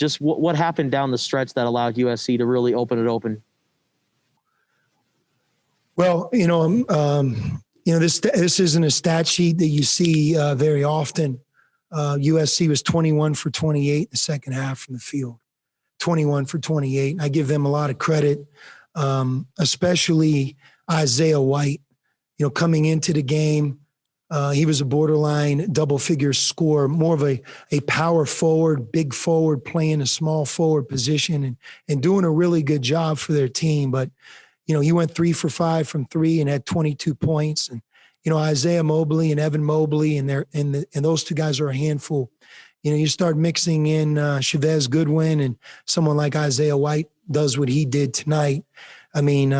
just what happened down the stretch that allowed USC to really open it open? Well, this isn't a stat sheet that you see very often. USC was 21 for 28 in the second half from the field, 21 for 28. I give them a lot of credit, especially Isaiah White. Coming into the game, he was a borderline double-figure scorer, more of a power forward, big forward, playing a small forward position and doing a really good job for their team. But, he went 3 for 5 from three and had 22 points. And, Isaiah Mobley and Evan Mobley and those two guys are a handful. You start mixing in Chavez Goodwin and someone like Isaiah White does what he did tonight. I mean,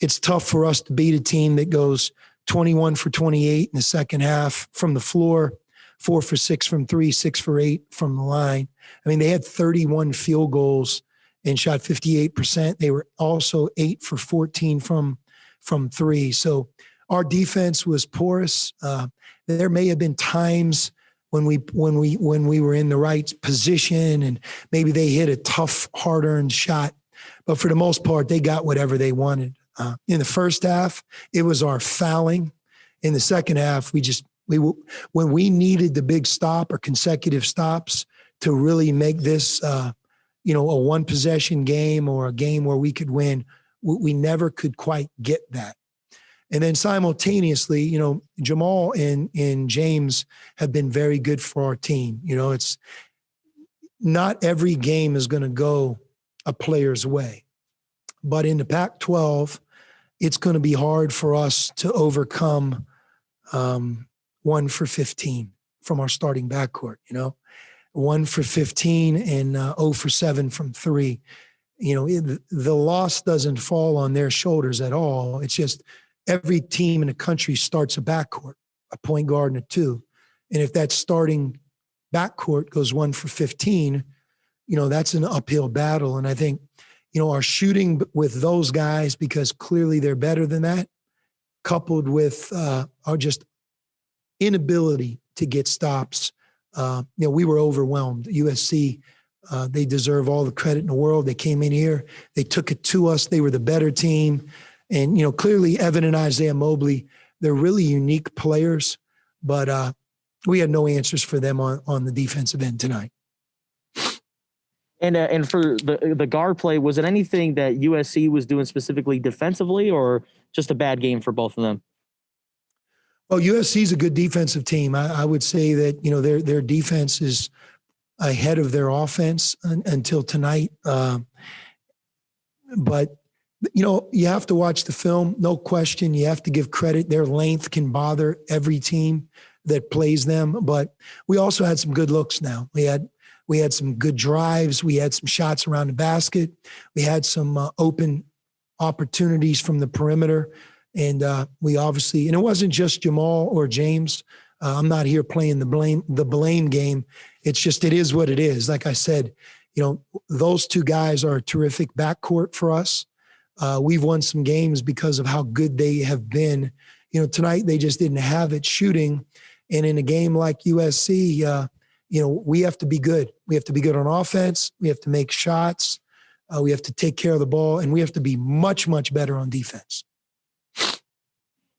it's tough for us to beat a team that goes 21 for 28 in the second half from the floor, 4 for 6 from three, 6 for 8 from the line. I mean, they had 31 field goals and shot 58%. They were also 8 for 14 from three. So our defense was porous. There may have been times when we were in the right position and maybe they hit a tough, hard-earned shot. But for the most part, they got whatever they wanted. In the first half, it was our fouling. In the second half, when we needed the big stop or consecutive stops to really make this, a one-possession game or a game where we could win, we never could quite get that. And then simultaneously, Jamal and James have been very good for our team. It's not every game is going to go a player's way. But in the Pac-12, it's going to be hard for us to overcome 1 for 15 from our starting backcourt, 1 for 15 and 0 for 7 from three. The loss doesn't fall on their shoulders at all. It's just every team in the country starts a backcourt, a point guard and a two. And if that starting backcourt goes 1 for 15, that's an uphill battle. And I think, our shooting with those guys, because clearly they're better than that, coupled with our just inability to get stops. We were overwhelmed. USC, they deserve all the credit in the world. They came in here. They took it to us. They were the better team. And, clearly Evan and Isaiah Mobley, they're really unique players, but we had no answers for them on the defensive end tonight. And for the guard play, was it anything that USC was doing specifically defensively or just a bad game for both of them? Well, USC is a good defensive team. I would say that, their defense is ahead of their offense until tonight. But, you have to watch the film, no question. You have to give credit. Their length can bother every team that plays them. But we also had some good looks now. We had some good drives. We had some shots around the basket. We had some open opportunities from the perimeter. And we obviously, and it wasn't just Jamal or James. I'm not here playing the blame game. It's just, it is what it is. Like I said, those two guys are a terrific backcourt for us. We've won some games because of how good they have been. Tonight they just didn't have it shooting. And in a game like USC, we have to be good. We have to be good on offense. We have to make shots. We have to take care of the ball, and we have to be much, much better on defense.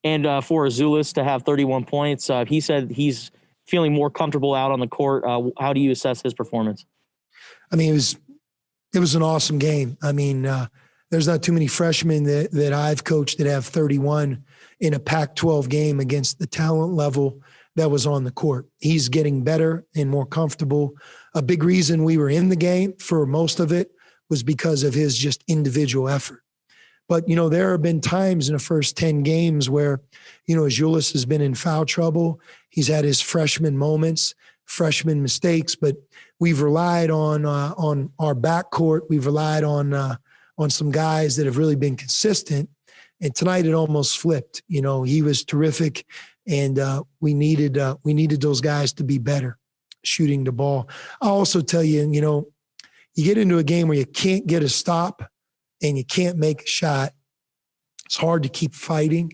And for Azuolas to have 31 points, he said he's feeling more comfortable out on the court. How do you assess his performance? I mean, it was an awesome game. I mean, there's not too many freshmen that I've coached that have 31 in a Pac-12 game against the talent level that was on the court. He's getting better and more comfortable. A big reason we were in the game for most of it was because of his just individual effort. But, there have been times in the first 10 games where, Azuolas has been in foul trouble. He's had his freshman moments, freshman mistakes, but we've relied on our backcourt. We've relied on some guys that have really been consistent. And tonight it almost flipped. He was terrific. And we needed those guys to be better shooting the ball. I'll also tell you, you get into a game where you can't get a stop and you can't make a shot. It's hard to keep fighting.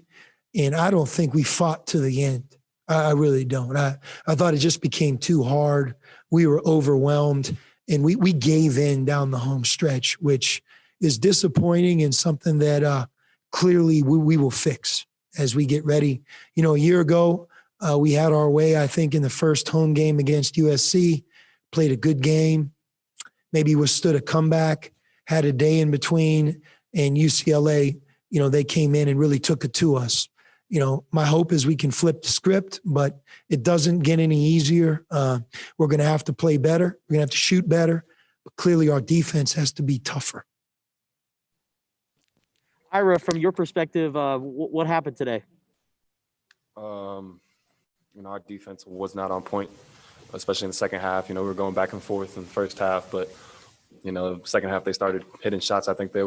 And I don't think we fought to the end. I really don't. I thought it just became too hard. We were overwhelmed. and we gave in down the home stretch, which is disappointing and something that clearly we will fix as we get ready. You know, a year ago, we had our way, I think, in the first home game against USC, played a good game, maybe withstood a comeback, had a day in between, and UCLA, you know, they came in and really took it to us. You know, my hope is we can flip the script, but it doesn't get any easier. We're going to have to play better. We're going to have to shoot better. But clearly our defense has to be tougher. Ira, from your perspective, what happened today? You know, our defense was not on point, especially in the second half. You know, we were going back and forth in the first half, but, you know, second half they started hitting shots. I think they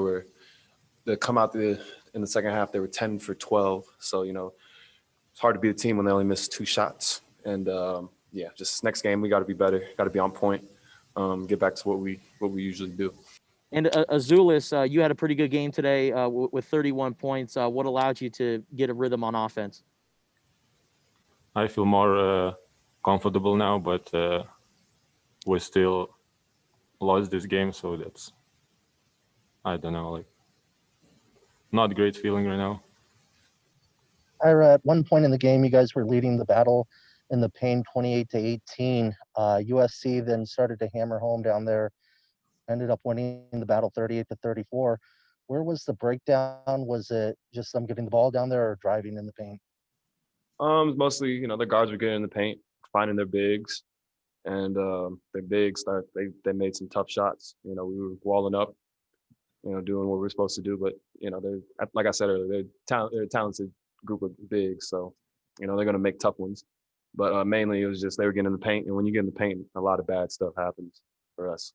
come out in the second half, they were 10 for 12. So, you know, it's hard to beat a team when they only miss 2 shots. And, yeah, just next game we got to be better, got to be on point, get back to what we usually do. And Azuolas, you had a pretty good game today with 31 points. What allowed you to get a rhythm on offense? I feel more comfortable now, but we still lost this game, so that's, I don't know, like, not a great feeling right now. Ira, at one point in the game, you guys were leading the battle in the paint 28-18. USC then started to hammer home down there, ended up winning the battle 38-34. Where was the breakdown? Was it just them getting the ball down there or driving in the paint? Mostly, you know, the guards were getting in the paint, finding their bigs, and their bigs they made some tough shots. You know, we were walling up, you know, doing what we were supposed to do. But, you know, they're, like I said earlier, they're a talented group of bigs, so, you know, they're going to make tough ones. But mainly it was just they were getting in the paint, and when you get in the paint, a lot of bad stuff happens for us.